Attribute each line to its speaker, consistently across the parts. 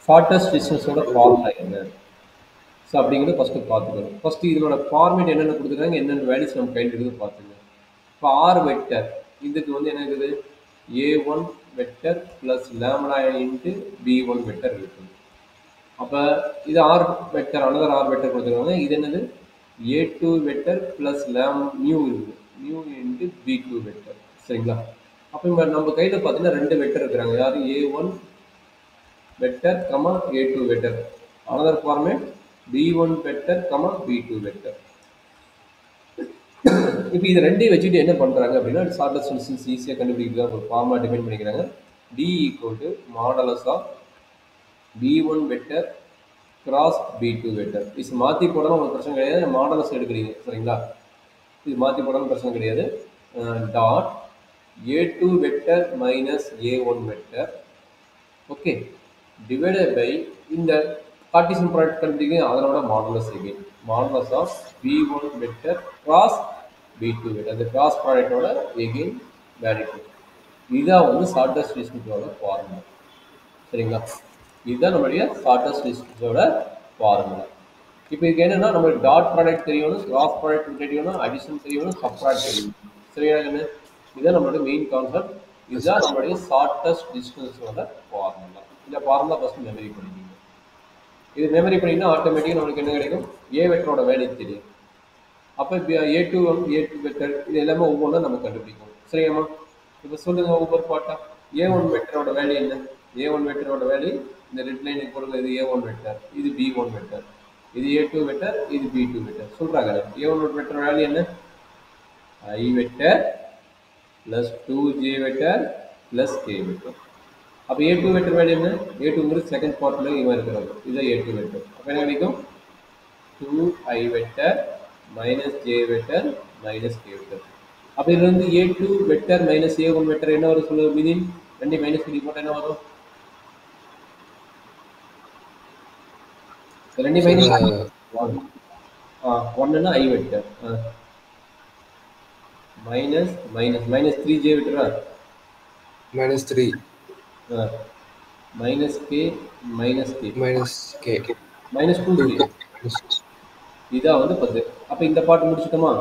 Speaker 1: Shortest டிஸ்டன்ஸோட formula என்ன? So அப்படிங்கிறது first பார்த்துக்கணும். ஃபஸ்ட்டு இதனோட ஃபார்மேட் என்னென்ன கொடுத்துருக்காங்க, என்னென்ன வேல்யூஸ் நம்ம கையில் இருக்குது பார்த்துங்க. இப்போ ஆர் வெக்டர் இதுக்கு வந்து என்ன இருக்குது, A1 vector plus lambda into B1 vector இருக்குது. அப்போ இது R vector, another R vector கொடுத்துருக்காங்க. இது என்னது, A2 வெக்டர் ப்ளஸ் மியூ இருக்குது, மியூ இன்ட்டு B2 வெக்டர். சரிங்களா? அப்போ இப்போ நம்ம கையில் பார்த்தீங்கன்னா ரெண்டு வெக்டர் இருக்கிறாங்க. யார், A1 vector comma A2 vector. Another format B1 vector comma B2 vector. இப்போ இது ரெண்டையும் வச்சுட்டு என்ன பண்ணுறாங்க அப்படின்னா, ஷார்ட்டஸ்ட் டிஸ்டன்ஸ் ஈஸியாக கண்டுபிடிக்கிறதா ஒரு ஃபார்மாக டிஃபைன் பண்ணிக்கிறாங்க. D = modulus of B1 vector cross B2 vector. இது மாற்றி போடணும் ஒரு பிரச்சனை கிடையாது, மாடலஸ் எடுக்கிறீங்க. சரிங்களா? இது மாற்றி போடணும் பிரச்சனை கிடையாது. Dot A2 vector minus A1 vector, okay, divided by இந்த கார்ட்டீசியன் ப்ராடக்ட் கண்டுபிடிங்க, அதனோட modulus again modulus of B1 vector cross B2 vector. அந்த கிராஸ் ப்ராடக்டோட எகைன் வேல்யூ. இதுதான் வந்து ஷார்ட்டஸ்ட் டிஸ்டன்ஸோட ஃபார்முலா. சரிங்களா? இதுதான் நம்மளுடைய ஷார்ட்டஸ்ட் டிஸ்டன்ஸோட ஃபார்முலா. இப்போ இதுக்கு என்னன்னா, நம்மளுக்கு டாட் ப்ராடக்ட் தெரியணும், கிராஸ் ப்ராடக்ட் தெரியணும், அடிஷன் தெரியணும், சப் ப்ராடக்ட் தெரியணும். சரியா? இதுதான் நம்மளுடைய மெயின் கான்செப்ட். இதுதான் நம்மளுடைய ஷார்ட்டஸ்ட் டிஸ்டன்ஸோட ஃபார்முலா. இந்த ஃபார்முலா ஃபர்ஸ்ட் மெமரி பண்ணிக்கோங்க. இது மெமரி பண்ணிங்கன்னா ஆட்டோமேட்டிக்காக நம்மளுக்கு என்ன கிடைக்கும், ஏ வெக்டரோட வேல்யூ தெரியும். அப்போ A2 A2 வெக்டர் இது எல்லாமே ஒவ்வொன்றும் நம்ம கண்டுபிடிக்கணும். சரியாம்மா? இப்போ சொல்லுங்க ஒவ்வொரு பாட்டா. A1 வெக்டரோட வேல்யூ என்ன? A1 வெக்டரோட வேல்யூ இந்த ரெட் லைனுக்கு போடுங்க. இது A1 வெக்டர், இது B1 வெக்டர், இது A2 வெக்டர், இது B2 வெக்டர் சொல்றாங்க. A1 வெக்டரோட வேல்யூ என்ன? I vector plus 2J vector plus K vector. அப்போ A2 வெக்டர் வேல்யூ என்ன? A2ங்கிறது செகண்ட் பார்ட்ல இவன் இருக்கிறது. இதுதான் A2 வெக்டர். அப்போ என்ன கிடைக்கும், 2I vector minus J vector minus K vector. அப்போ இதுல இருந்து A2 vector minus A1 vector என்ன வரும் சொல்லுங்க. மீனிங் ரெண்டு மைனஸ் பண்ணி போட்டால் என்ன வரும்? ரெண்டு மைனஸ் ஒன்னுன்னா I vector minus minus minus 3J வெக்டரா
Speaker 2: minus 3
Speaker 1: minus K minus K
Speaker 2: minus K
Speaker 1: minus 2K. இதான் வந்து 10. அப்போ இந்த பாட்டு முடிச்சுட்டோமா?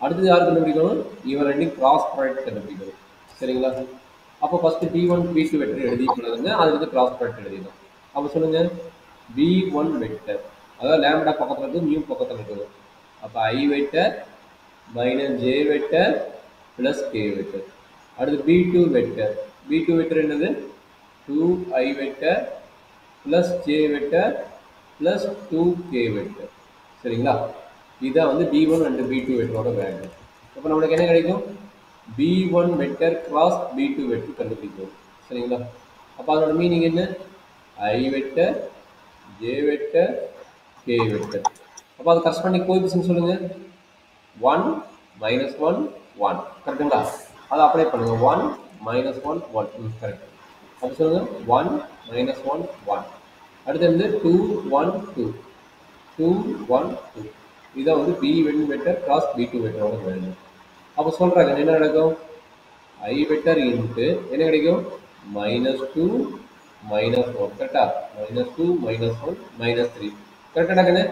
Speaker 1: அடுத்தது யார் கண்டுபிடிக்கணும்? இவன் ரெண்டையும் கிராஸ் ப்ராடக்ட் கண்டுபிடிக்கணும். சரிங்களா? அப்போ ஃபர்ஸ்ட் B1 B2 வெக்டர் எழுதிக்கொள்ளுங்க, அதுக்கு கிராஸ் ப்ராடக்ட் எழுதிடும். அப்போ சொல்லுங்க, B1 வெக்டர் அதாவது லேம்டா பக்கத்தில் இருக்குது, மியூ பக்கத்தில் இருக்குது. அப்போ I vector minus J vector plus K vector. அடுத்து B2 வெக்டர். B2 வெக்டர் என்னது? 2I vector plus J vector plus 2K vector. சரிங்களா? இதுதான் வந்து B1 அண்ட் B2 வெக்டரோட வேல்யூ. அப்போ நம்மளுக்கு என்ன கிடைக்கும்? B1 vector cross B2 vector கண்டுபிடிக்கும். சரிங்களா? அப்போ அதோட மீனிங் என்ன? I vector J vector K vector. அப்போ அது கரஸ்பாண்டிங் கோஎஃபிஷியன்ட் சொல்லுங்க. 1 மைனஸ் 1 1 கரெக்டுங்களா? அதை அப்ளை பண்ணுங்க. 1 மைனஸ் 1 1 கரெக்ட். அப்போ சொல்லுங்க 1 மைனஸ் 1 1. அடுத்து வந்து 2 1 2 2 1 2. இதான் வந்து B1 vector cross B2 வெக்டரோட value. அப்போ சொல்றாங்க என்ன நடக்கும்? I வெக்டர் இன்ட்டு என்ன கிடைக்கும்? மைனஸ் 2 மைனஸ் 1 கரெக்டா? மைனஸ் 2 மைனஸ் 1 மைனஸ் 3 கரெக்டா கண்ணே?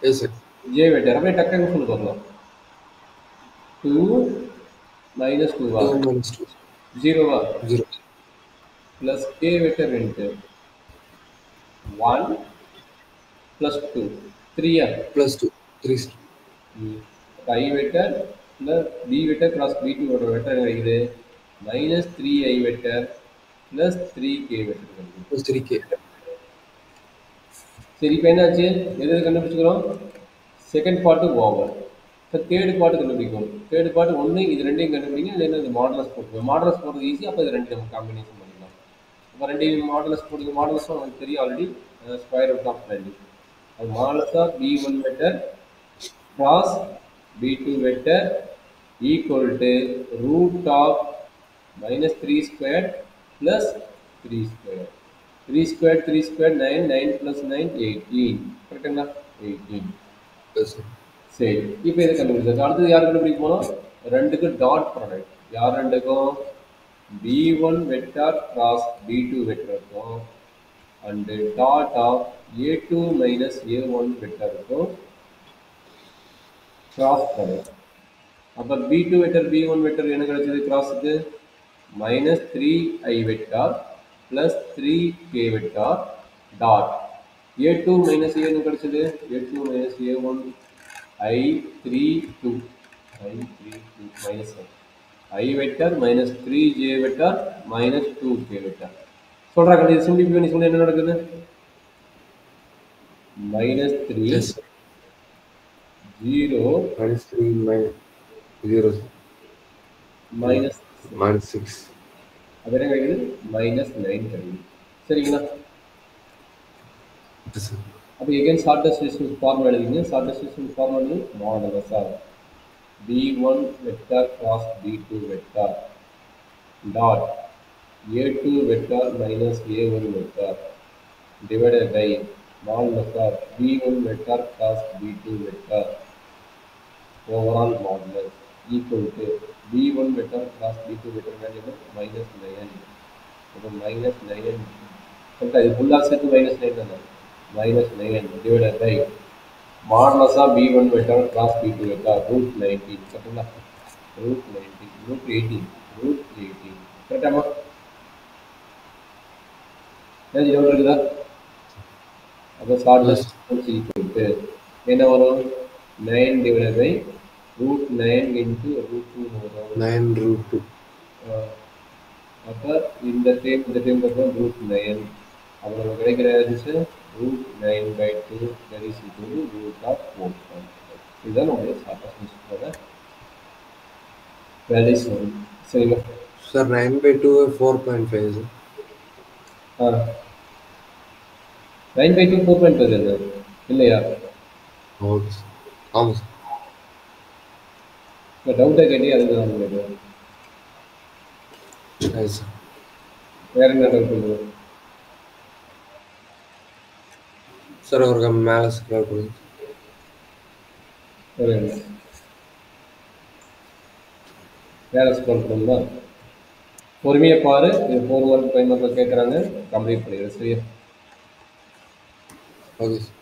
Speaker 2: Yes sir.
Speaker 1: J வெக்டர் அப்படியே டக்குன்னு சொல்லி பார்க்கலாம். 2 மைனஸ் 2வா 0வா
Speaker 2: 0
Speaker 1: plus K vector into 1 plus 2 3
Speaker 2: plus 2 3 sir.
Speaker 1: I vector plus B vector cross B2 ஓட வெக்டர் கிடைக்குது minus 3I vector plus 3K vector
Speaker 2: plus 3K.
Speaker 1: சரி, இப்போ என்னாச்சு? எது கண்டுபிடிச்சிக்கிறோம்? Second part over. இப்போ தேர்ட் பார்ட்டு கண்டுபிடிக்கணும். தேர்ட் பார்ட் ஒன்று இது ரெண்டையும் கண்டுபிடிங்க, இல்லைன்னா இது மாடலஸ் போட்டுக்கோங்க. மாடலஸ் போடுறது ஈஸி. அப்போ இது ரெண்டு நம்ம காம்பினேஷன் பண்ணிக்கலாம். இப்போ ரெண்டையும் மாடலஸ் போடுறது. மாடலஸும் நமக்கு தெரியும் already, square root of value. அது modulus of B1 vector cross B2 vector equal to root of minus 3 squared plus 3 squared. 3 squared 3 squared 9 9 plus 9 18 கரெக்டுங்களா? 18. சரி, இப்போ இதை கண்டுபிடிச்சாச்சு. அடுத்தது யார் கண்டுபிடிக்க போனோம்? ரெண்டுக்கு டாட் ப்ராடக்ட். யார் ரெண்டுக்கும்? B1 வெக்டார் கிராஸ் B2 வெக்டருக்கும் and dot of a2 minus a1 வெக்டருக்கும் கிராஸ் ப்ராடக்ட். அப்போ b2 வெக்டர் b1 வெக்டர் என்ன கிடைச்சது கிராஸுக்கு minus 3i vector plus 3k vector dot a2 minus a என்ன கிடைச்சது a2 மைனஸ் a1 i32 minus i vector minus 3j vector minus 2k vector சொல்றாங்க. இது சிம்பிளிஃபை பண்ணி சொன்னா என்ன நடக்குது minus 3
Speaker 2: Yes, sir.
Speaker 1: 0
Speaker 2: -3 -0
Speaker 1: minus
Speaker 2: -6.
Speaker 1: அது என்ன கிடைக்குது மைனஸ் 9 கிடைக்குது. சரிங்களா?
Speaker 2: Yes, sir.
Speaker 1: அப்போ எகைன் ஷார்ட்டஸ்ட் டிஸ்டன்ஸ் ஃபார்முலா எழுதிங்க. ஷார்ட்டஸ்ட் டிஸ்டன்ஸ் ஃபார்முலா எழுதி modulus of b1 vector cross b2 vector dot a2 vector minus a1 vector divided by modulus of b1 vector cross b2 vector overall modulus equal to b1 vector cross b2 vector value minus 9. So minus 9 sometimes full set minus 9 minus 9 divided by modulus of b1 vector cross b2 vector root 19 correct root 19 root 18 root 18 correct amma ஏதாவது doubt இருக்குதா? அப்போ short distance equal to என்ன வரும் 9 divided by root 9 into root 2 வரும்
Speaker 2: 9√2.
Speaker 1: அப்போ இந்த time அப்புறம் root 9 அப்போ நமக்கு கிடைக்கிற answer root 9/2 that is equal to root of 4. இதுதான் நம்மளுடைய ஷார்ட் டிஸ்டன்ஸோட வேல்யூஸ் வரும். சரிங்களா
Speaker 2: Sir, 9/2 4.5 sir.
Speaker 1: 9/2 4.5 என்ன இல்லையா?
Speaker 2: Okay, sir. ஆமாம் sir.
Speaker 1: இப்போ டவுட்டாக கேட்டி அதுக்கு தான் உங்களுக்கு
Speaker 2: Yes, sir.
Speaker 1: வேற என்ன டவுட் இருக்குது
Speaker 2: Sir, அவருக்கு மேலே ஸ்க்ரால் பண்ணுங்க.
Speaker 1: ஒரு வேலை ஸ்கோர் பண்ணுங்களா பொறுமையாக பாரு. இது 4 மார்க் 5 மார்க்கில் கேட்குறாங்க கம்ப்ளீட் பண்ணிடுறேன். சரியா?
Speaker 2: Okay, sir.